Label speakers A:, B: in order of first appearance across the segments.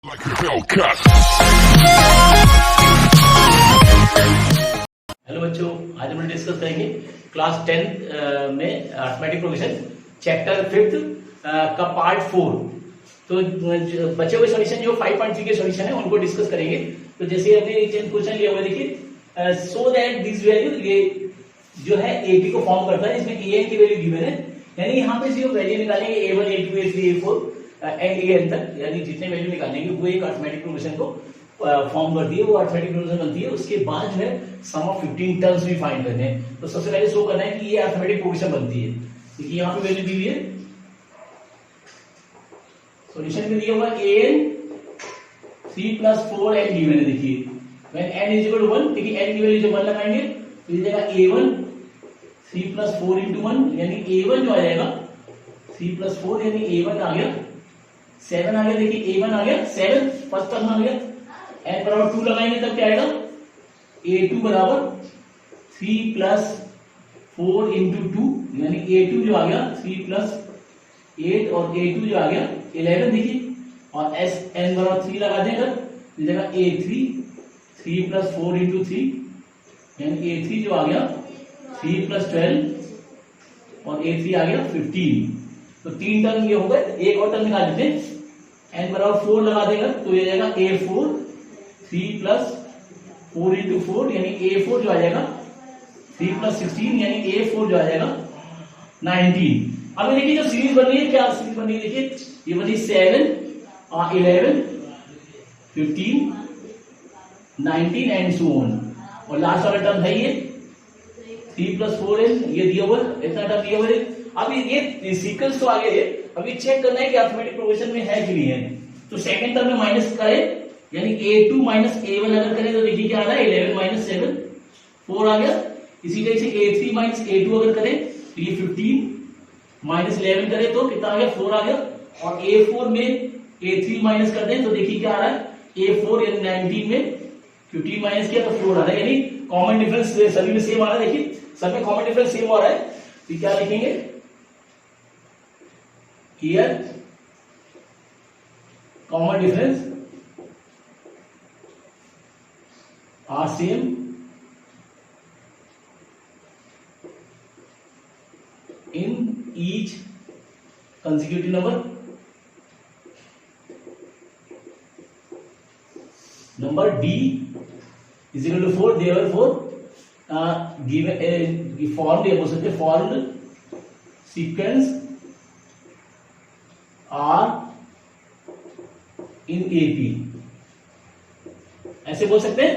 A: Hello बच्चों, आज हम डिस्कस करेंगे क्लास 10 में अरिथमेटिक प्रोग्रेशन चैप्टर 5 का पार्ट 4। तो बच्चों के सॉल्यूशन जो 5.3 के सॉल्यूशन है उनको डिस्कस करेंगे। तो जैसे हमने क्वेश्चन लिया हुआ है, देखिए सो दैट दिस वैल्यू, ये जो है एटी को फॉर्म करता है, इसमें ए की वैल्यू गिवन है, यानी यहाँ पे जो वैल्यू निकालेंगे A1 A2 A3 A4 and N तक, यानी जितने वैल्यू निकालेंगे वो एक अरिथमेटिक प्रोग्रेशन को फॉर्म करती है, वो अरिथमेटिक प्रोग्रेशन बनती है। उसके बाद जो है सम ऑफ 15 टर्म्स भी फाइंड करने हैं। तो सबसे पहले शो करना है कि ये अरिथमेटिक प्रोग्रेशन बनती है। देखिए यहाँ पे वैल्यू दी हुई है, सॉल्यूशन में दिया हुआ an 3 + 4 n गिवन है। देखिए व्हेन n = 1, देखिए n की वैल्यू जब 1 लगाएंगे तो ये जाएगा a1 3 + 4 × 1, यानी a1 जो आ जाएगा 3 + 4, यानी a1 आ गया 7 आ गया। देखिए a1 आ गया 7, फर्स्ट टर्म आ गया। n बराबर 2 लगाएंगे तब क्या आएगा, a2 बराबर 3 + 4 × 2, यानी a2 जो आ गया 3 + 8 और a2 जो आ गया 11। देखिए और n बराबर 3 लगा देगा, ये जगह a3 3 + 4 × 3, यानी a3 जो आ गया 3 + 12 और a3 आ गया 15। तो 3 टर्म ये हो गए, एक और टर्म निकाल देते हैं। n बराबर 4 लगा देगा तो ये जाएगा a4 3 + 4 × 4, यानी a4 जो आ जाएगा 3 + 16, यानी a4 जो आ जाएगा 19। अब ये देखिए जो सीरीज बन रही है, क्या सीरीज बन रही है, देखिए ये बनी 7 11 15 19 एंड सो ऑन, और लास्ट वाला टर्म है ये 3 + 4n, ये दिया हुआ इतना टर्म दिया हुआ है। अब ये सीक्वेंस तो आगे है, अभी चेक करना है कि अरिथमेटिक प्रोग्रेशन में है कि नहीं है। तो सेकंड टर्म में माइनस करें, यानी a2 - a1 अगर करें तो देखिए क्या आ रहा है, 11 - 7 4 आ गया। इसी तरह से a3 - a2 अगर करें तो ये 15 - 11 करें तो कितना आ गया, 4 आ गया। और a4 में a3 माइनस कर दें तो देखिए क्या आ रहा है, a4 यानी 19 में 15 माइनस किया तो 4 आ रहा है, यानी कॉमन डिफरेंस सभी में सेम आ रहा है। देखिए सब में कॉमन डिफरेंस सेम आ रहा है, तो क्या लिखेंगे, here common difference are same in each consecutive number D = 4, therefore given formed, ये बोल सकते हैं formed sequence are in AP, ऐसे बोल सकते हैं।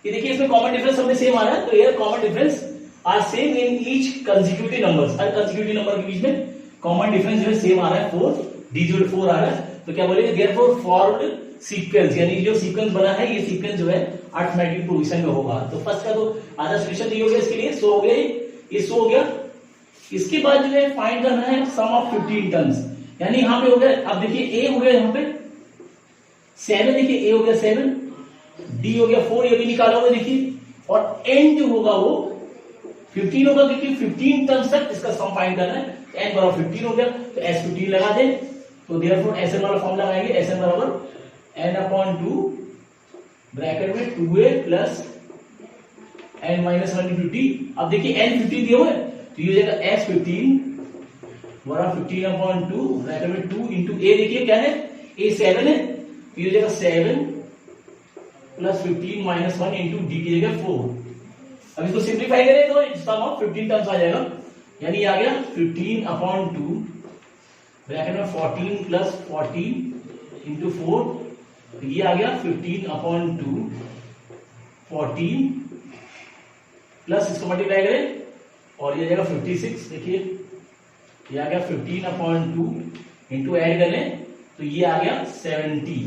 A: ये देखिए इसमें कॉमन डिफरेंस हमें सेम आ रहा है, तो ये common difference are same in each consecutive numbers, हर कंसेक्यूटिव नंबर के बीच में कॉमन डिफरेंस जो है सेम आ रहा है, 4 D = 4 आ रहा है। तो क्या बोलेंगे, therefore formed सीक्वेंस, यानी जो सीक्वेंस बना है ये सीक्वेंस जो है अरिथमेटिक प्रोग्रेशन में होगा। तो फर्स्ट का तो आधा सॉल्यूशन ये हो गया, इसके लिए सो हो गया, ये सो हो गया। इसके बाद जो है फाइंड करना है सम ऑफ 15 टर्म्स, यानी यहाँ पे हो गया, अब देखिए a हो गया यहाँ पे 7, देखिए a हो गया 7, d हो गया 4, ये भी निकाला हुआ देखिए, और n जो होगा वो 15 होगा, क्योंकि 15 टर्म्स तक इसका सम फाइंड करना है। n बराबर 15 हो गया तो s15 लगा दे, तो देयरफॉर Sn वाला फॉर्म लगाएंगे, Sn बराबर n/2 ब्रैकेट में 2a + n - 1 × t। अब देखिए n 15 दिया हुआ है तो ये हो जाएगा s15 बराबर 15/2 ब्रैकेट में 2 × a, देखिए क्या है, a 7 है तो ये हो जाएगा 7 + 15 - 1 × d की जगह 4। अब इसको सिंप्लीफाई करें तो सम ऑफ 15 टर्म्स आ जाएगा, यानी आ गया 15/2 ब्रैकेट में 14 + 14 × 4, ये आ गया 15/2 14 प्लस इसको मल्टीप्लाई करें और ये जाएगा 56। देखिए ये आ गया 15/2 इंटू ऐड कर लें तो ये आ गया 70,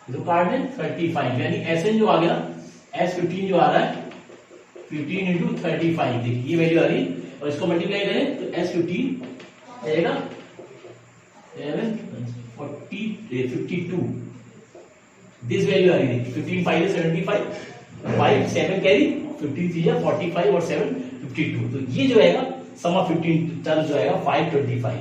A: तो काट दें 35, यानी Sn जो आ गया S15 जो आ रहा है 15 × 35, देखिए ये वैल्यू आ रही है, और इसको मल्टीप्लाई करें तो S15 आएगा 52, दिस वैल्यू आ रही है 15 5 is 75, 5 7 कैरी, 15 3 है 45 और 7 52। तो ये जो आएगा सम ऑफ 15 टर्म्स जो आएगा 525।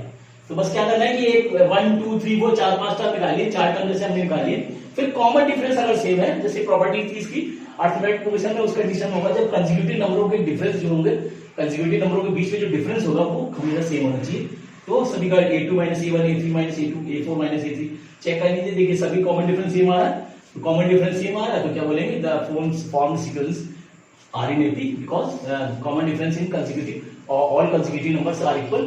A: तो बस क्या करना है कि एक 1 2 3 4 4 5 टर्म निकालिए, 4 टर्म जैसे हमने निकालिए। फिर कॉमन डिफरेंस अगर सेम है, जैसे प्रॉपर्टी थी इसकी अर्थमेटिक प्रोग्रेशन में, उसका कंडीशन होगा जब कंसेक्यूटिव नंबरों के डिफरेंस जो होंगे, कंसेक्यूटिव नंबरों के बीच में जो डिफरेंस होगा वो हमेशा सेम होना चाहिए। तो सभी का a2 - a1 a3 - a2 a4 - a3 check कर लीजिए, देखिए सभी कॉमन डिफरेंस सेम आ रहा है। तो कॉमन डिफरेंस सेम आ रहा है तो क्या बोलेंगे, the form sequence are in AP because common difference in consecutive all consecutive numbers are equal,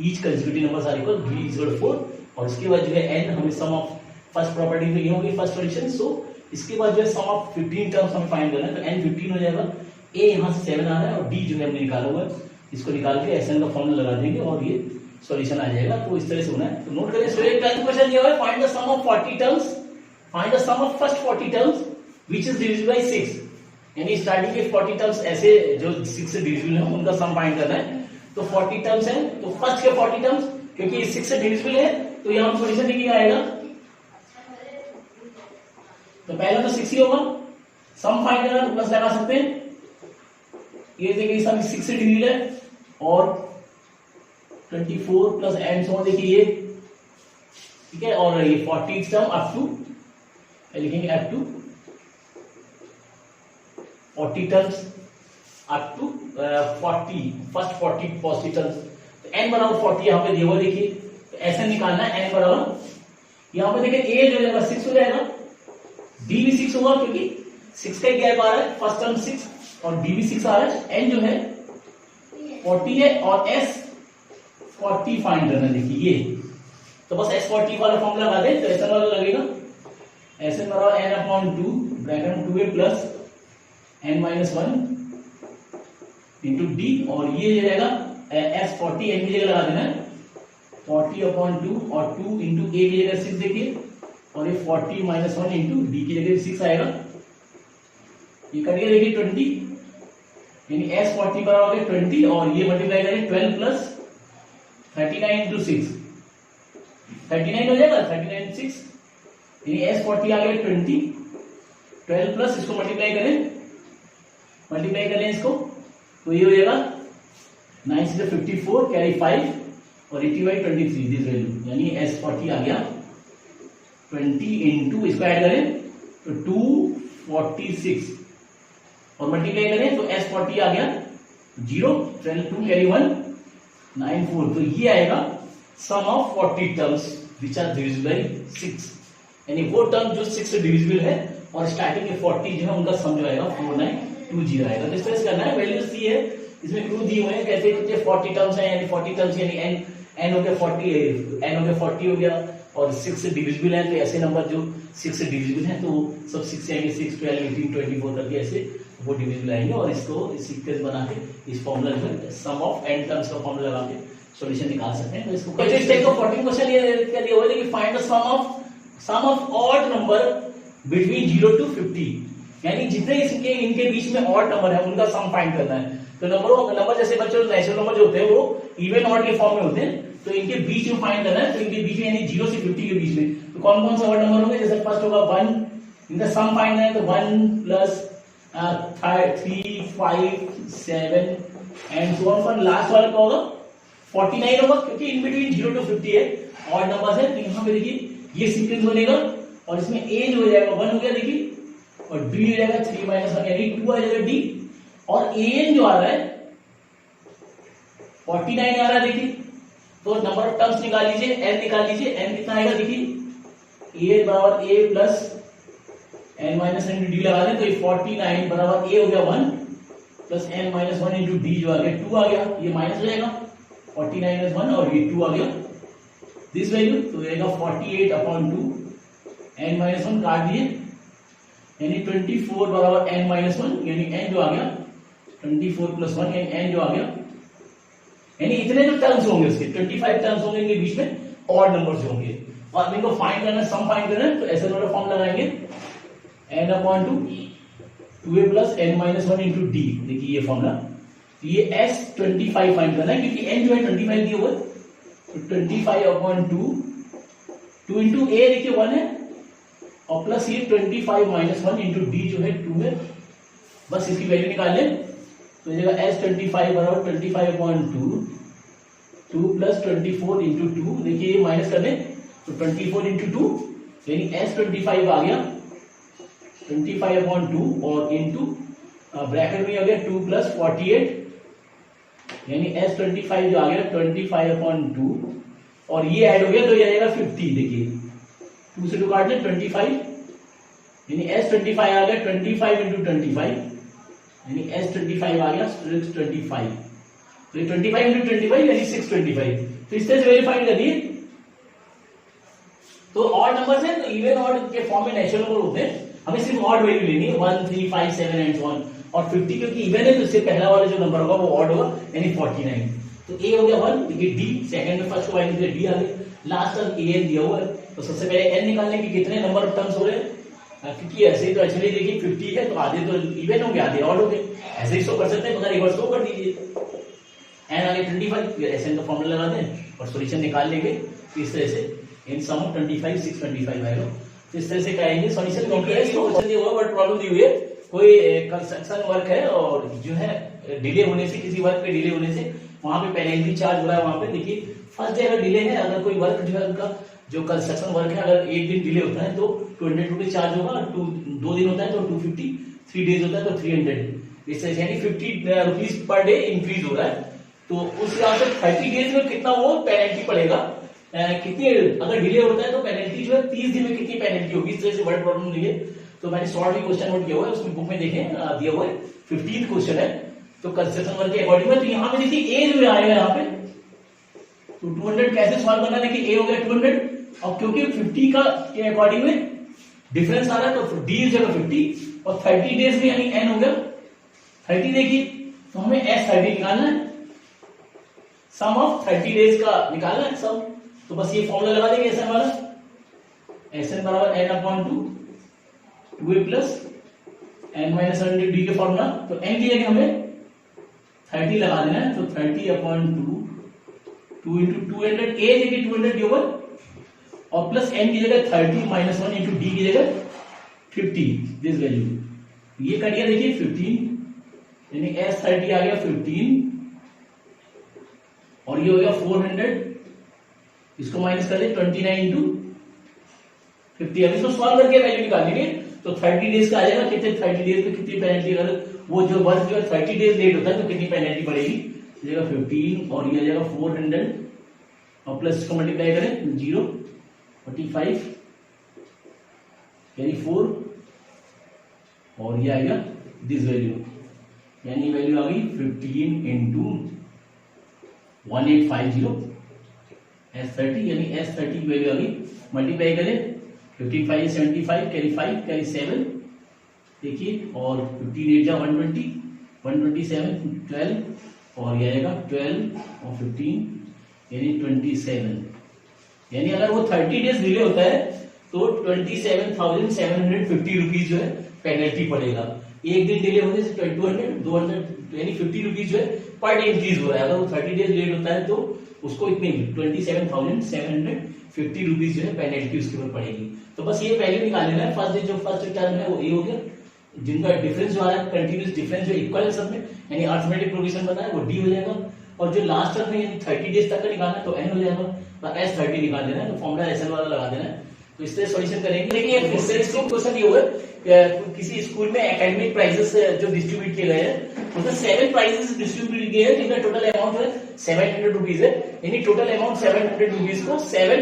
A: each consecutive numbers are equal, b = 4। और उसके बाद जो है n हमें सम ऑफ फर्स्ट प्रॉपर्टी में ये होगी फर्स्ट सोल्यूशन। सो इसके बाद जो है सम ऑफ 15 टर्म्स हमें फाइंड करना है, तो n 15 हो जाएगा, a यहाँ से 7 आ रहा है और d जो है हमने निकाला हुआ है, इसको निकाल के SN का फॉर्मूला लगा देंगे और ये सॉल्यूशन आ जाएगा। तो इस तरह से होना है, तो नोट करें। स्टूडेंट का क्वेश्चन ये है, find the sum of 40 terms, find the sum of first 40 terms which is divisible by 6, यानी स्टार्टिंग के 40 टर्म्स ऐसे जो 6 से डिविजिबल है उनका सम फाइंड करना है। तो 40 टर्म्स है, तो फर्स्ट के 40 टर्म्स क्योंकि ये 6 से डिविजिबल है तो यहां सॉल्यूशन देखिए आएगा, तो पहला तो 6 ही होगा, सम फाइंड करना तो प्लस लगा सकते हैं, ये देखिए सब 6 से डिविजिबल है और 24 प्लस एंड सो देखिए ये, ठीक है, और ये 40 टर्म अप टू लिखेंगे up to 40 terms up to 40 first 40 positive terms, तो n बराबर 40 यहाँ पे दिया हुआ देखिए, तो ऐसे निकालना है n बराबर, यहाँ पे देखिए a जो जाएगा 6 हो जाएगा, d भी 6 होगा क्योंकि 6 का ही गैप आ रहा है, फर्स्ट टर्म 6 और d भी 6 आ रहा है, n जो है 40 है और s 40 फाइंड करना, देखिए ये, तो बस s 40 वाला फॉर्मूला लगा दें तो ऐसा वाला लगेगा, ऐसे बराबर n/2 ब्रैकेट में 2a plus n - 1 into D, और ये जाएगा s 40 n की जगह लगा देना है 40/2 और 2 इंटू a की जगह 6 देखिए, और ये 40 - 1 इंटू डी की जगह 6 आएगा, ये कट गया देखिए 20, यानी s 40 बराबर है 20 और ये मल्टीप्लाई करें 12 प्लस 39 इंटू 6 39 हो जाएगा, 39 6 यानी s 40 आ गया 20, 12 प्लस इसको मल्टीप्लाई करें इसको, तो ये हो जाएगा 9 से 54 कैरी 5 और 80/23 दिस वैल्यू, यानी s 40 आ गया 20 इंटू इसको ऐड करें तो 246 और मल्टीप्लाई करें तो s 40 आ गया 0, 12 2 कैरी 1 9 4, तो ये आएगा sum of 40 terms which are divisible by 6, यानी वो टर्म जो 6 से डिविजिबल है और स्टार्टिंग के 40 जो है उनका सम जो आएगा 4920 आएगा। तो इस तरह से करना है, वैल्यू सी है, इसमें क्लू दिए हुए हैं, कहते हैं कि 40 टर्म्स है, यानी 40 टर्म्स यानी n हो गया 40 हो गया और 6 से डिविजिबल है, तो ऐसे नंबर जो 6 से डिविजिबल है तो सब 6 से आएंगे, 6 12 18 24 तक ऐसे वो डिविजिबल आएंगे, और इसको इस सीक्वेंस बना के इस फॉर्मूला जो है सम ऑफ n टर्म्स का फॉर्मूला लगा के सॉल्यूशन निकाल सकते हैं। तो इसको इस टाइप का 14 क्वेश्चन ये क्या दिया हुआ है कि find the sum of odd number between 0 to 50, यानी जितने इनके बीच में ऑड नंबर है उनका सम फाइंड करना है। तो नंबर जैसे बच्चों नेचुरल नंबर जो होते हैं वो इवन ऑड के फॉर्म में होते हैं, तो इनके बीच में फाइंड करना है, तो इनके बीच में यानी 0 से 50 के बीच में तो कौन कौन सा ऑड नंबर होंगे, जैसे फर्स्ट होगा 1, इनका सम फाइंड है तो 1 plus 3 5 7 and so on, last वाला क्या होगा 49 होगा क्योंकि इन बिटवीन 0 to 50 है, ऑड नंबर है, तो यहाँ पे देखिए ये सीक्वेंस बनेगा और इसमें a जो हो जाएगा 1 हो गया देखिए, और d हो जाएगा 3 - 1 यानी 2 आ जाएगा d, और an जो आ रहा है 49 आ रहा है देखिए, तो नंबर ऑफ टर्म्स निकाल लीजिए, n निकाल लीजिए, n कितना आएगा देखिए a बराबर a plus n - 1 into D लगा दें तो ये 49 बराबर a हो गया 1 प्लस n - 1 इंटू डी जो आ गया 2 आ गया, ये माइनस हो जाएगा 49 - 1 और ये 2 आ गया दिस वैल्यू, तो रहेगा 48/2 n - 1 काट दिए यानी 24 बराबर n - 1 यानी n जो आ गया 24 + 1 यानी n जो आ गया, यानी इतने जो टर्म्स होंगे उसके 25 टर्म्स होंगे, इनके बीच में ऑड नंबर्स होंगे और इनको फाइंड करना सम फाइंड करना है, तो ऐसे वाला फॉर्म लगाएंगे n/2 2a plus n - 1 into D, देखिए ये फॉर्मूला, ये s 25 फाइंड करना है क्योंकि n जो है 25 दिया हुआ है, तो 25/2 2 इंटू a देखिए 1 है और प्लस ये 25 - 1 इंटू डी जो है 2 है, बस इसकी वैल्यू निकाल लें तो ये s 25 बराबर 25/2 2 प्लस 24 इंटू 2, देखिए ये माइनस कर दें तो 24 इंटू 2 यानी S25 आ गया 25/2 और इंटू ब्रैकेट में आ गया 2 प्लस 48 यानी S25 जो आ गया 25/2 और ये ऐड हो गया तो ये आएगा 50। देखिए 2 से 2 काट लें 25 यानी S25 आ गया 25 इंटू 25 यानी S25 आ गया 625, तो ये 25 इंटू 25 यानी 625। तो इस तरह से वेरीफाइड करिए। तो ऑड नंबर्स है तो इवन ऑड के फॉर्म में नेचुरल नंबर होते हैं, हमें सिर्फ ऑड वैल्यू लेनी है 1 3 5 7 एंड सो ऑन। और 50 क्योंकि इवन है तो इससे पहला वाला जो नंबर होगा वो ऑड होगा यानी 49। तो ए हो गया 1, देखिए डी सेकंड में फर्स्ट को वैल्यू दिया डी आ गई, लास्ट टर्म ए एन दिया हुआ है तो सबसे पहले एन निकालने की कितने नंबर ऑफ टर्म्स हो रहे हैं, क्योंकि ऐसे ही तो एक्चुअली देखिए 50 है तो आधे तो इवन हो गए आधे ऑड हो गए, ऐसे ही शो कर सकते हैं मगर रिवर्स शो कर दीजिए। एन आगे 25 ऐसे का फॉर्मूला लगा दें और सॉल्यूशन निकाल लेंगे। तो इस तरह से इन सम ऑफ 25 625 आएगा। तो इस तरह से करेंगे सॉल्यूशन कंप्लीट हुआ बट प्रॉब्लम दी हुई है, कोई कंस्ट्रक्शन वर्क है और जो है डिले होने से किसी वर्क पे डिले होने से वहां पे पेनल्टी चार्ज हो रहा है। वहां पे देखिए फर्स्ट डे अगर डिले है, अगर कोई वर्क जो है उनका जो कंस्ट्रक्शन वर्क है अगर एक दिन डिले होता है तो 200 रुपीज चार्ज होगा, 2 दिन होता है तो 250, 3 डेज होता है तो 300, इस तरह से यानी 50 रुपीज पर डे इंक्रीज हो रहा है। तो उस हिसाब से 30 डेज में कितना वो पेनल्टी पड़ेगा, कितनी अगर डिले होता है तो पेनल्टी जो है 30 दिन में कितनी पेनल्टी होगी, इस तरह से वर्ड प्रॉब्लम दी है। तो मैंने शॉर्ट भी क्वेश्चन नोट किया हुआ है, उसमें बुक में देखें दिया हुआ है 15th क्वेश्चन है। तो कंस्ट्रक्शन वर्क के अकॉर्डिंग है तो यहाँ पे देखिए ए जो आएगा यहाँ पे तो 200 कैसे सॉल्व करना है, देखिए ए हो गया 200 और क्योंकि 50 का के अकॉर्डिंग में डिफरेंस आ रहा है तो डी जगह 50 और 30 डेज में यानी एन हो गया 30। देखिए तो हमें एस 30 निकालना है, सम ऑफ 30 डेज का निकालना है सम। तो बस ये फॉर्मूला लगा देंगे एसएन वाला, एसएन बराबर n upon 2 plus n minus 100 d के फॉर्मूला। तो एन की जगह हमें 30 लगा देना है तो 30/2 2 इंटू 200 ए जगह 200 डी ओवर और प्लस एन की जगह 30 माइनस 1 इंटू डी की जगह 50 दिस वैल्यू ये कट गया देखिए 15 यानी एस 30 आ गया 15 और ये हो गया 400, इसको माइनस कर दे 29 इंटू 50। अब इसको सॉल्व करके वैल्यू निकाल लेंगे तो 30 डेज का आ जाएगा कितने 30 डेज में कितनी पेनल्टी, अगर वो जो वर्क जो 30 डेज लेट होता है तो कितनी पेनल्टी पड़ेगी, जगह 15 और ये आ जाएगा 400 और प्लस इसको मल्टीप्लाई करें 0 45 यानी 4 और ये आएगा दिस वैल्यू यानी वैल्यू आ गई 15 इंटू 1850 S30 यानी S30 की वैल्यू आ गई, मल्टीप्लाई करें 15 5 75 कैरी 5 कैरी 7 देखिए और 15 8 जा 120 127 12 और ये आएगा 12 और 15 यानी 27 यानी अगर वो 30 डेज डिले होता है तो 27,750 रुपीज जो है पेनल्टी पड़ेगा। एक दिन डिले होने से 200 यानी 50 रुपीज जो है पर डे इंक्रीज हो रहा है। अगर वो 30 डेज लेट होता है तो उसको इतनी 27,750 रुपीज जो है पेनल्टी उसके ऊपर पड़ेगी। तो बस ये वैल्यू निकाल लेना है। फर्स्ट जो फर्स्ट टर्म है वो ए हो गया, जिनका डिफरेंस जो आ रहा है कंटिन्यूस डिफरेंस जो इक्वल है सब में यानी अर्थमेटिक प्रोग्रेशन बताया वो डी हो जाएगा और जो लास्ट टर्म है यानी 30 डेज तक का निकालना है तो एन हो जाएगा और एस 30 निकाल देना है तो फॉर्मूला एसएन वाला लगा देना है। तो इस तरह सॉल्यूशन करेंगे। देखिए क्वेश्चन ये हुआ किसी स्कूल में एकेडमिक प्राइजेस जो डिस्ट्रीब्यूट किए गए हैं उसमें 7 प्राइजेस डिस्ट्रीब्यूट किए हैं जिनका टोटल अमाउंट जो है 700 रुपीज है, यानी टोटल अमाउंट 700 रुपीज को 7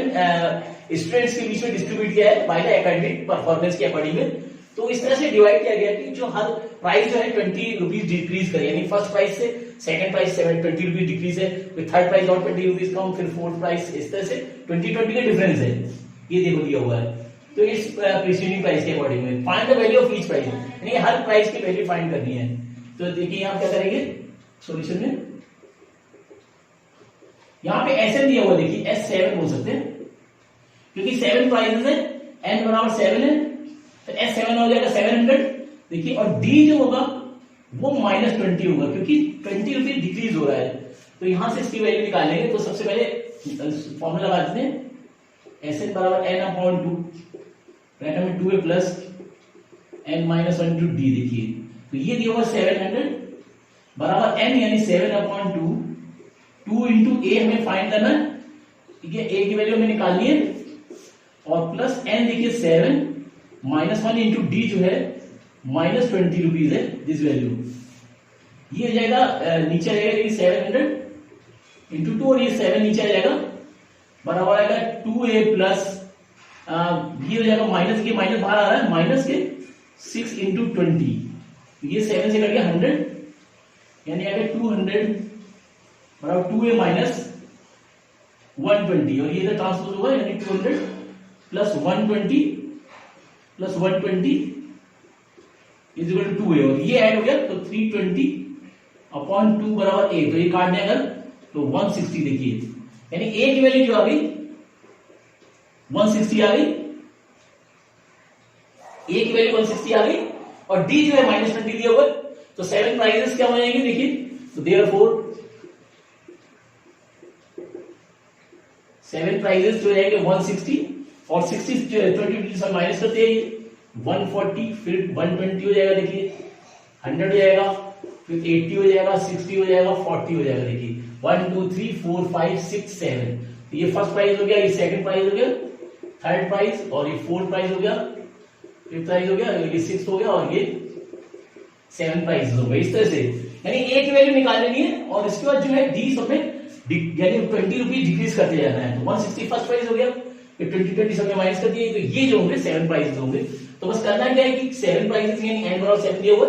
A: स्टूडेंट्स के बीच में डिस्ट्रीब्यूट किया है बाय द एकेडमिक परफॉर्मेंस के अकॉर्डिंग में। तो इस तरह से डिवाइड किया गया कि जो हर प्राइस जो है 20 रुपीज डिक्रीज करे, यानी फर्स्ट प्राइस से सेकंड प्राइस 20 रुपीज डिक्रीज है, फिर थर्ड प्राइस और 20 रुपीज कम, फिर फोर्थ प्राइस, इस तरह से 20 का डिफरेंस है ये देखो दिया हुआ है। तो इस प्रीसीडिंग प्राइस के अकॉर्डिंग में find the value of each price, यानी हर प्राइस की वैल्यू फाइंड करनी है। तो देखिए यहां क्या करेंगे सॉल्यूशन में, यहां पे एसएन दिया हुआ देखिए S7 बोल सकते हैं क्योंकि 7 प्राइसेस है, n बराबर 7 है तो S7 हो जाएगा 700 देखिए और D जो होगा वो -20 होगा क्योंकि 20 रुपीज डिक्रीज हो रहा है। तो यहां से इसकी वैल्यू निकालेंगे तो सबसे पहले फॉर्मूला लगा देते हैं Sn बराबर n अपॉन 2 ब्रैकेट में 2a plus n minus 1 to d। देखिए तो ये दिया हुआ 700 बराबर n यानी 7 अपॉन 2 2 इंटू ए हमें फाइंड करना है, ठीक है, ए की वैल्यू हमें निकालनी है, और प्लस एन देखिए 7 -1 इंटू डी जो है -20 रुपीज है दिस वैल्यू। ये हो जाएगा नीचे आ जाएगा 700 इंटू 2 और ये 7 नीचे आ जाएगा, बराबर आएगा 2a प्लस ये हो जाएगा माइनस के माइनस बाहर आ रहा है, माइनस के 6 इंटू 20, ये 7 से कट गया 100, यानी आएगा 200 बराबर 2a माइनस 120, और ये ट्रांसपोज होगा यानी 200 plus 120 plus 120 is equal to 2a, और ये ऐड हो गया तो 320 अपॉन 2 बराबर a, तो ये काट दें अगर तो 160 देखिए, यानी a की वैल्यू जो आ गई 160 आ गई, a की वैल्यू 160 आ गई, और d जो है -20 दिया हुआ, तो 7 प्राइजेस क्या हो जाएंगे देखिए, तो देयरफॉर 7 प्राइजेस जो हो जाएंगे 160, और 60 20 से माइनस करते हैं 140, फिर 120 हो जाएगा देखिए, 100 हो जाएगा, फिर 80 हो जाएगा, 60 हो जाएगा, 40 हो जाएगा देखिए, 1 2 3 4 5 6 7, तो ये फर्स्ट प्राइज हो गया, ये सेकंड प्राइज हो गया, थर्ड प्राइज, और ये फोर्थ प्राइज हो गया, फिफ्थ प्राइज हो गया, ये सिक्स्थ हो गया, और ये 7 प्राइज हो गए। इस तरह से यानी ए की वैल्यू निकाल लेनी है, और इसके बाद जो है डी सब में यानी 20 रुपीज डिक्रीज करते जाना है, तो 160 फर्स्ट प्राइज हो गया, फिर 20 सब में माइनस कर दिए, तो ये जो होंगे 7 प्राइजेस होंगे। तो बस करना क्या है कि 7 प्राइजेस यानी n बराबर 7 दिया हुआ,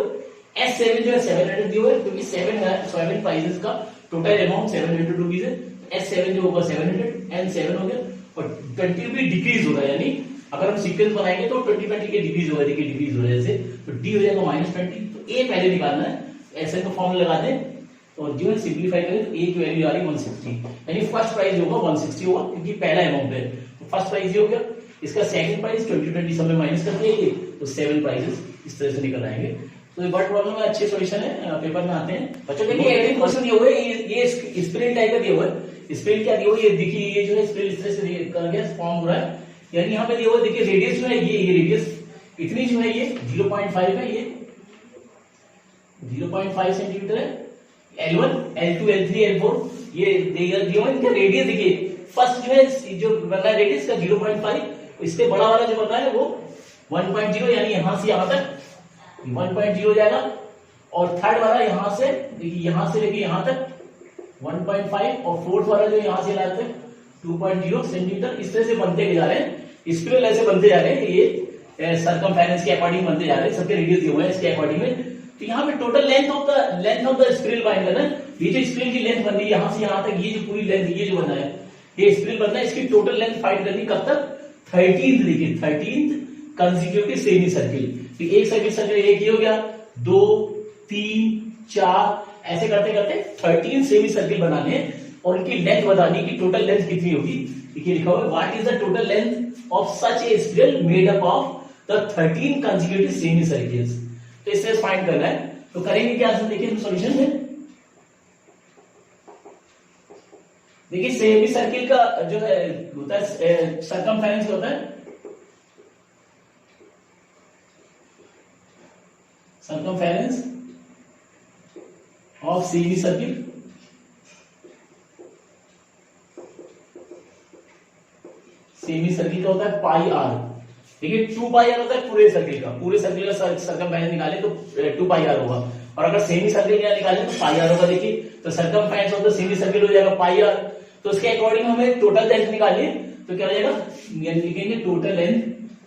A: S7 जो है 700 दिया हुआ है, क्योंकि 7 प्राइजेस का टोटल अमाउंट 700 रुपीज है, S7 जो होगा 700, N7 हो गया, और 20 रुपीज डिक्रीज होगा, यानी अगर हम सीक्वेंस बनाएंगे तो 20 के डिक्रीज होगा, देखिए डिक्रीज हो जैसे, तो डी हो जाएगा -20, तो ए पहले निकालना है, ऐसे का फॉर्मूला लगा दें, और जो है सिंपलीफाई करें तो ए की वैल्यू आ रही 160, यानी फर्स्ट प्राइस होगा 160 होगा, क्योंकि पहला अमाउंट है, तो फर्स्ट प्राइस ये हो गया, इसका सेकंड प्राइस 20 सब में माइनस कर दिए, तो 7 प्राइजेस इस तरह से निकल आएंगे। तो ये बट प्रॉब्लम में अच्छे सॉल्यूशन है, पेपर में आते हैं बच्चों। देखिए एडिंग क्वेश्चन दिया हुआ है, ये स्प्रिल टाइप का दिया हुआ है, स्प्रिल क्या दिया हुआ है, ये देखिए, ये जो है स्प्रिल इस तरह से कर गया, फॉर्म हो रहा है, यानी यहाँ पे दिया हुआ है, देखिए रेडियस जो है ये रेडियस इतनी जो है ये 0.5 है, ये 0.5 सेंटीमीटर है, L1 L2 L3 L4 ये दिया हुआ है, इनका रेडियस देखिए, फर्स्ट जो है जो बन रहा है रेडियस का 0.5, इससे बड़ा वाला जो बन रहा है वो 1.0, यानी यहां से यहां तक 1.0 हो जाएगा, और थर्ड वाला यहां से देखिए, यहां से लेके यहां तक 1.5, और फोर्थ वाला जो यहां से लाते 2.0 सेंटीमीटर, इस तरह से बनते जा रहे हैं, स्पिरल ऐसे बनते जा रहे हैं, ये सर्कमफेरेंस के अकॉर्डिंग बनते जा रहे हैं, सबके रेडियस दिए हुए हैं इसके अकॉर्डिंग में। तो यहाँ पे total length of the spiral find करना है, ये जो स्पिरल की लेंथ बन रही है यहां से यहां तक, ये जो पूरी लेंथ ये जो बना है ये स्पिरल बनना है, इसकी टोटल लेंथ फाइंड करनी कब तक, 13th देखिए, 13th कंसेक्यूटिव सेमी सर्किल, तो एक सर्किल एक ही हो गया, 2 3 4 ऐसे करते करते 13 सेमी सर्किल बनाने हैं, और उनकी लेंथ बतानी कि टोटल लेंथ कितनी होगी। देखिए लिखा हुआ है what is the total length of such a spiral made up of the 13 consecutive semi circles, तो इससे फाइंड करना है। तो करेंगे क्या, देखिए सॉल्यूशन में देखिए, सेमी सर्किल का जो है होता है सर्कमफेरेंस होता है, circumference of semi circle, semi circle का होता है पाई आर, देखिए 2 पाई आर होता है पूरे सर्किल का, पूरे सर्किल का सर्कमफेरेंस निकाले तो 2 पाई आर होगा, और अगर सेमी सर्किल का निकाले तो पाई आर होगा। देखिए तो circumference of the semi circle हो जाएगा पाई आर, तो उसके अकॉर्डिंग हमें टोटल लेंथ निकालिए, तो क्या हो जाएगा, यानी लिखेंगे total length,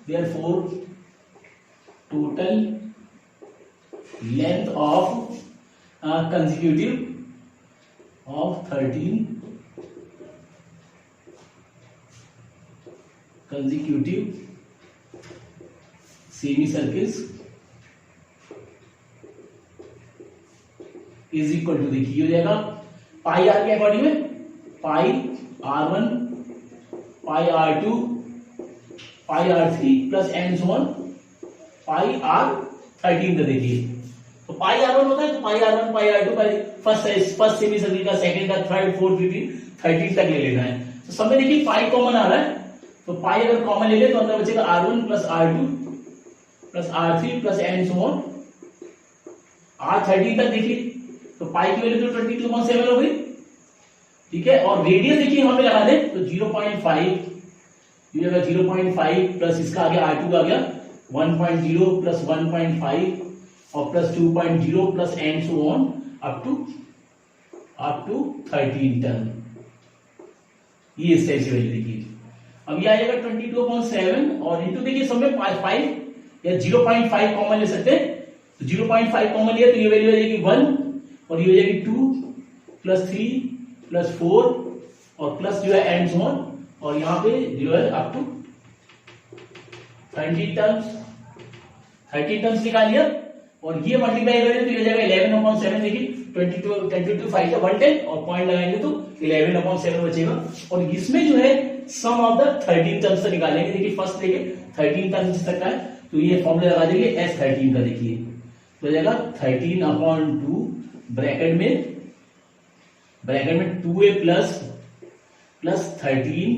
A: therefore total length of consecutive of 13 consecutive semi circles is equal to, देखिए हो जाएगा पाई आर के अकॉर्डिंग में pi R1 pi R2 pi R3 plus and so on pi R13 का, देखिए तो पाई R1 होता है तो pi R1 pi R2 pi first semi circle का, सेकंड का, थर्ड फोर्थ 13 तक ले लेना है। तो सब में देखिए पाई कॉमन आ रहा है, तो पाई अगर कॉमन ले ले तो अंदर बचेगा R1 plus R2 plus R3 plus and so on R13 तक, देखिए तो पाई की वैल्यू तो 22.7 हो गई, ठीक है। और रेडियस देखिए यहाँ पे लगा दें तो 0.5, ये जगह 0.5 प्लस इसका आ गया R2 का आ गया 1.0 प्लस 1.5 और plus 2.0 plus and so on up to 13 ton. ये इस टाइप से वैल्यू देखिए। अब ये आ जाएगा 22/7 और इंटू देखिए सब में 5 या 0.5 कॉमन ले सकते हैं, तो 0.5 कॉमन लिया तो ये वैल्यू आ जाएगी 1 और ये हो जाएगी 2 प्लस 3 प्लस 4 और प्लस जो है एंड सो ऑन और यहाँ पे जो है अप टू 13 टर्म्स निकाल लिया और ये मल्टीप्लाई करें तो ये हो जाएगा 11/7 देखिए 22 5 से 110 और पॉइंट लगाएंगे तो 11/7 बचेगा। और इसमें जो है सम ऑफ द 13 टर्म्स से निकालेंगे। देखिए फर्स्ट लेके 13 टर्म्स तक का है तो ये फॉर्मूला लगा देंगे S13 का। देखिए तो हो जाएगा 13/2 ब्रैकेट में 2a plus 13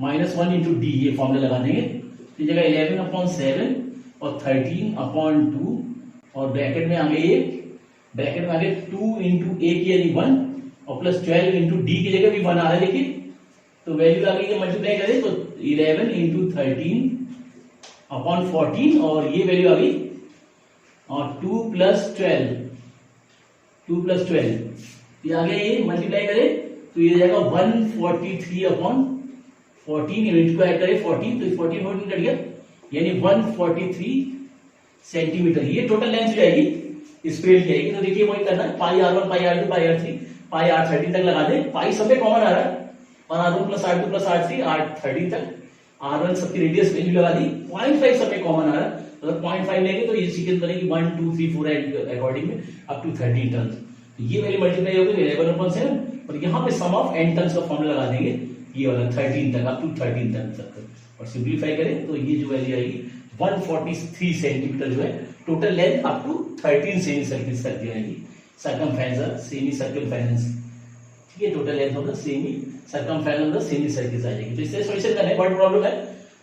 A: minus 1 into D, ये फॉर्मूला लगा देंगे तो जगह 11/7 और 13/2 और ब्रैकेट में आगे 2 इंटू ए की यानी 1 और प्लस 12 इंटू डी की जगह भी 1 आ रहा है। देखिए तो वैल्यू आ गई, मल्टीप्लाई करें तो 11 इंटू 13/14 और ये वैल्यू आ गई और 2 प्लस 12 ये आ गया। ये मल्टीप्लाई करें तो ये जाएगा 143/14, यूनिट को ऐड करें 14 तो 14 कट गया यानी 143 सेंटीमीटर। ये टोटल लेंथ हो जाएगी इस पेड़ की आएगी। तो देखिए वही करना है, पाई R1 pi R2 pi R3 पाई R13 तक लगा दे। पाई सब में कॉमन आ रहा है और R1 plus R2 plus R3 R13 तक। R1 सबकी रेडियस वैल्यू लगा दी, 0.5 सब में कॉमन आ रहा है। अगर 0.5 लेंगे तो ये सीक्वेंस बनेगी 1 2 3 4 अकॉर्डिंग में अप टू 13 टर्न्स। तो ये वैल्यू मल्टीप्लाई होगी 11/7 और यहाँ पे सम ऑफ एन टर्न्स का फॉर्मूला लगा देंगे ये वाला 13 तक अप टू 13 टर्न्स तक और सिंप्लीफाई करें तो ये जो वैल्यू आएगी 143 सेंटीमीटर जो है total length up to 13 semi circles तक जो आएगी। सर्कमफ्रेंस सेमी सर्कमफ्रेंस, ठीक है, total length of the semi circumference of the semi circles आ जाएगी। तो इससे सॉल्यूशन करना है, बड़ा प्रॉब्लम है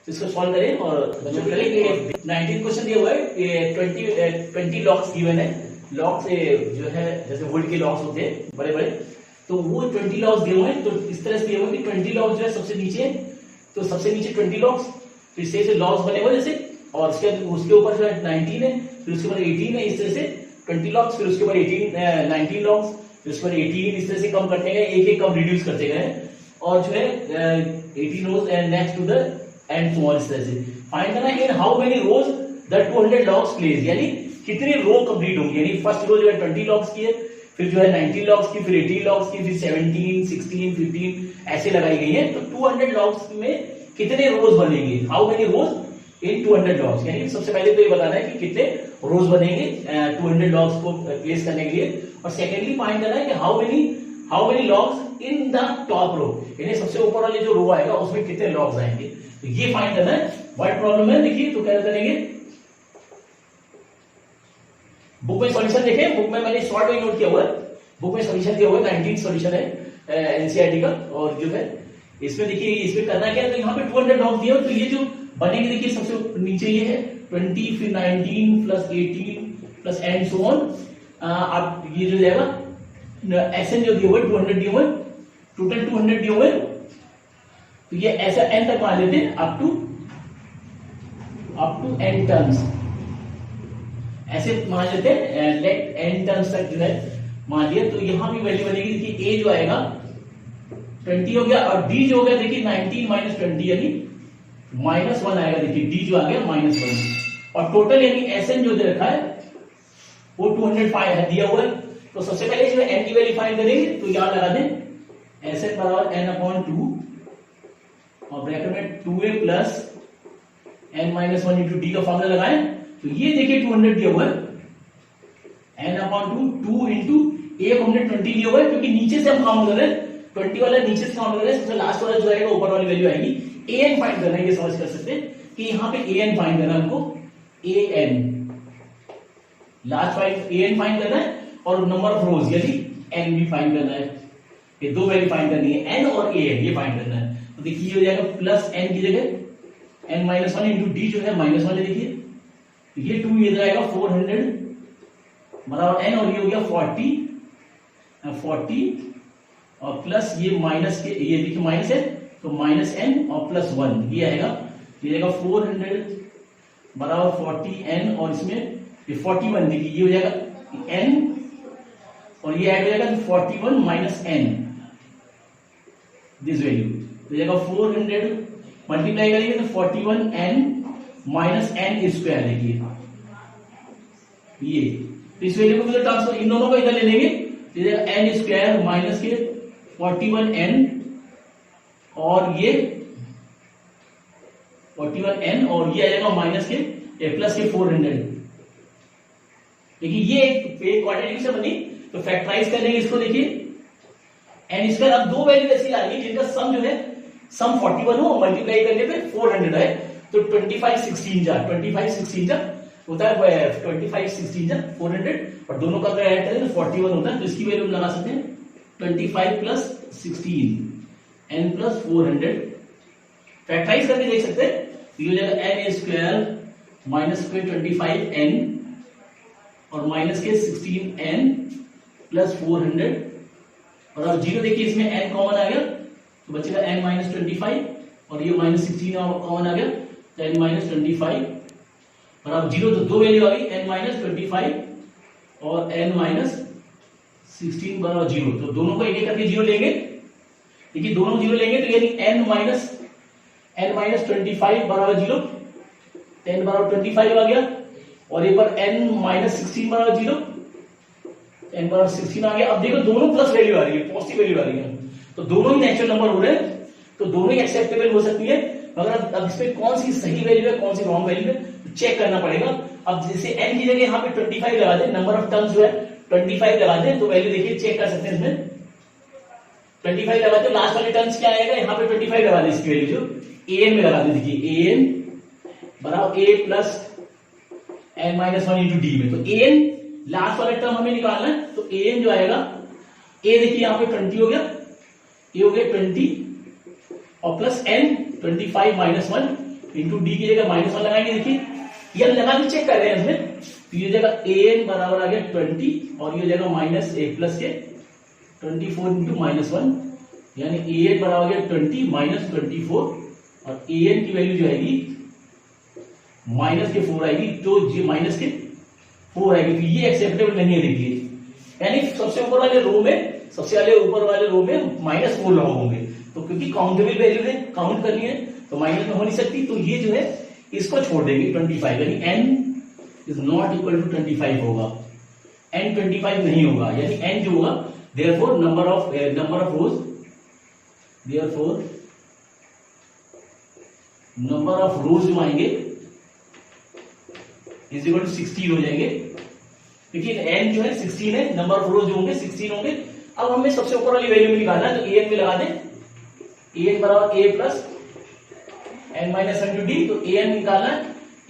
A: तो इसको सॉल्व करें और 19 क्वेश्चन दिया हुआ है, 20 लॉक्स गिवन है। लॉक्स जो है जैसे वुड के लॉक्स होते हैं बड़े बड़े, तो वो 20 लॉक्स दिए हुए हैं। तो इस तरह से दिए हुए कि 20 लॉक्स जो है सबसे नीचे, तो सबसे नीचे 20 लॉक्स, तो इस तरह से लॉक्स बने हुए जैसे, और उसके ऊपर जो है 19 है, फिर उसके बाद 18 है, इस तरह से 20 लॉक्स, फिर उसके बाद 19 लॉक्स, फिर उसके बाद 18, इस तरह से कम करते गए, एक कम रिड्यूस करते गए और जो है 18 rows and next to the end so on. इस तरह से फाइंड करना है in how many rows the 200 logs place, यानी कितनी रो कंप्लीट होंगी। यानी फर्स्ट रो जो है 20 लॉक्स की है, फिर जो है 19 लॉक्स की, फिर 18 लॉक्स की, फिर 17 16 15 ऐसे लगाई गई है। तो 200 लॉक्स में कितने रोज बनेंगे, how many rows in 200 logs, यानी सबसे पहले तो ये बताना है कि कितने रोज बनेंगे 200 लॉक्स को प्लेस करने के लिए। और सेकेंडली फाइंड करना है कि how many logs in the top row, यानी सबसे ऊपर वाले जो रो आएगा उसमें कितने लॉक्स आएंगे, तो ये फाइंड करना है। व्हाट प्रॉब्लम है देखिए, तो क्या करेंगे, बुक में सॉल्यूशन देखें, बुक में मैंने शॉर्ट में नोट किया हुआ है, बुक में सॉल्यूशन दिया हुआ है, 19 सॉल्यूशन है एनसीईआरटी का। और जो है इसमें देखिए, इसमें करना क्या है, तो यहाँ पे 200 लॉक्स दिए, तो ये जो बनेंगे देखिए सबसे नीचे ये है 20 फिर 19 plus 18 plus and so on. अब ये जो जाएगा एसएन जो दिए हुए 200 दिए हुए, टोटल 200 दिए हुए, तो ये ऐसा एन तक मान लेते हैं अप टू एन टर्म्स, ऐसे मान लेते हैं लेट एन टर्म्स तक जो है मान लिया। तो यहां भी वैल्यू बनेगी, देखिए ए जो आएगा 20 हो गया और डी जो हो गया देखिए 19 माइनस 20 यानी -1 आएगा। देखिए डी जो आ गया -1 और टोटल यानी एसएन जो दे रखा है वो 205 है दिया हुआ है। तो सबसे पहले जो एन की वैल्यू फाइंड करेंगे, तो यहां लगा दें एसएन बराबर n/2 और ब्रैकेट में 2a plus n-1 into D का फॉर्मूला लगाएं। तो ये देखिए 200 दिया हुआ है, n/2 2 इंटू ए को हमने 20 लिया हुआ है, क्योंकि नीचे से हम काउंट कर रहे हैं, 20 वाला नीचे से काउंट कर रहे हैं, सबसे लास्ट वाला जो आएगा ऊपर वाली वैल्यू आएगी। an फाइंड करना है, ये समझ कर सकते हैं कि यहाँ पे an फाइंड करना है हमको, an लास्ट an फाइंड करना है और नंबर ऑफ रोज यानी n भी फाइंड करना है। ये दो वैल्यू फाइंड करनी है, n और an ये फाइंड करना है। तो देखिए हो जाएगा प्लस n की जगह n-1 इंटू डी जो है -1 है, देखिए ये 2 ये जाएगा 400 बराबर n और ये हो गया 40 और प्लस ये माइनस के, ये देखिए माइनस है तो माइनस n और प्लस 1 ये आएगा, ये आएगा 400 बराबर 40n और इसमें ये 41 देखिए ये हो जाएगा n और ये ऐड हो जाएगा 41 माइनस n दिस वैल्यू, तो जाएगा 400 मल्टीप्लाई करेंगे तो 41n माइनस n स्क्वायर देखिए ये, तो इस वैल्यू को ट्रांसफर इन दोनों को इधर ले लेंगे तो जाएगा n स्क्वायर माइनस के 41n और ये 41n और ये आ जाएगा माइनस के प्लस के 400। देखिए ये एक क्वाड्रेटिक से बनी, तो फैक्टराइज कर लेंगे इसको, देखिए एन स्क्वायर। अब दो वैल्यू ऐसी आ रही है जिनका सम जो है सम 41 हो, मल्टीप्लाई करने पे 400 है, तो 25 16 जा 25 16 जा होता है 25 16 जा 400 और दोनों का अगर ऐड करें तो 41 होता है, तो इसकी वैल्यू हम लगा सकते हैं 25 प्लस 16 n प्लस 400। फैक्टराइज करके देख सकते हैं, ये हो जाएगा n स्क्वायर माइनस के 25n और माइनस के 16n प्लस 400 और अब जीरो देखिए इसमें n कॉमन आ गया तो बचेगा n माइनस 25 और ये माइनस 16 कॉमन आ गया तो n माइनस 25 और अब जीरो तो दो वैल्यू आ गई n माइनस 25 और n माइनस 16 बराबर जीरो, तो दोनों को एक एक करके जीरो लेंगे। देखिए दोनों जीरो लेंगे तो यानी n माइनस 25 बराबर जीरो, n बराबर 25 आ गया और एक बार n माइनस 16 बराबर जीरो, n बराबर 16 आ गया। अब देखो दोनों प्लस वैल्यू आ रही है, पॉजिटिव वैल्यू आ रही है, तो दोनों ही नेचुरल नंबर हो रहे हैं, तो दोनों ही एक्सेप्टेबल हो सकती है। मगर अब इसमें कौन सी सही वैल्यू है कौन सी रॉन्ग वैल्यू है तो चेक करना पड़ेगा। अब जैसे n की जगह यहाँ पे 25 लगा दे, नंबर ऑफ टर्म्स जो है 25 लगा दे, तो वैल्यू देखिए चेक कर सकते हैं इसमें 25 लगा दे, लास्ट वाले टर्म्स क्या आएगा, यहाँ पे 25 लगा दे, इसकी वैल्यू जो an में लगा दे, देखिए an बराबर a plus n minus 1 into D में, तो an लास्ट वाला टर्म हमें निकालना है, तो an जो आएगा a देखिए यहाँ पे 20 हो गया, a हो गया 20 और plus n 25 minus 1 into D की जगह माइनस 1 लगाएंगे। देखिए ये लगा के चेक कर रहे हैं इसमें, तो ये जगह an बराबर आ गया 20 और ये जगह माइनस a प्लस के 24 इंटू माइनस 1 यानी an बराबर आ गया 20 माइनस 24 और an की वैल्यू जो आएगी माइनस के 4 आएगी, तो ये माइनस के 4 आएगी, तो ये एक्सेप्टेबल नहीं है। देखिए यानी सबसे ऊपर वाले रो में, सबसे ऊपर वाले रो में माइनस 4 लॉग होंगे, तो क्योंकि काउंटेबल वैल्यू है, काउंट करनी है तो माइनस में हो नहीं सकती, तो ये जो है इसको छोड़ देंगे 25 यानी n is not equal to 25 होगा, n 25 नहीं होगा, यानी n जो होगा therefore number of rose, therefore number of रोज जो आएंगे इज इक्वल टू 16 हो जाएंगे। देखिए n जो है 16 है, नंबर ऑफ रोज जो होंगे 16 होंगे। अब हमें सबसे ऊपर वाली वैल्यू में निकालना है, तो an में लगा दें, an बराबर a plus n minus 1 to d, तो an निकालना है,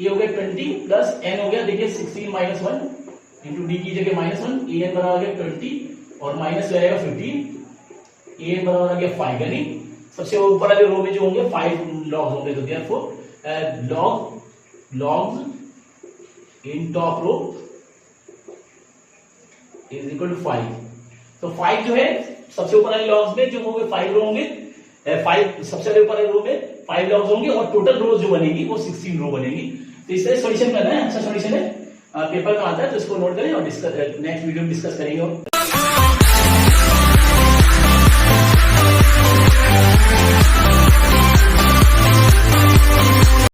A: a हो गया 20 प्लस n हो गया देखिए 16 माइनस 1 इंटू डी की जगह माइनस 1, an बराबर आ गया 20 और माइनस हो जाएगा 15, an बराबर आ गया 5, यानी सबसे ऊपर वाले रो में जो होंगे 5 लॉग्स होंगे, तो therefore logs in top row is equal to 5, तो 5 जो है सबसे ऊपर वाले लॉग्स में जो होंगे 5 रो होंगे, 5 सबसे ऊपर वाले रो में 5 लॉग्स होंगे और टोटल रोज जो बनेगी वो 16 रो बनेगी। तो इस तरह सॉल्यूशन करना है, अच्छा सॉल्यूशन है, पेपर में आता है, तो इसको नोट करें और नेक्स्ट वीडियो में डिस्कस करेंगे।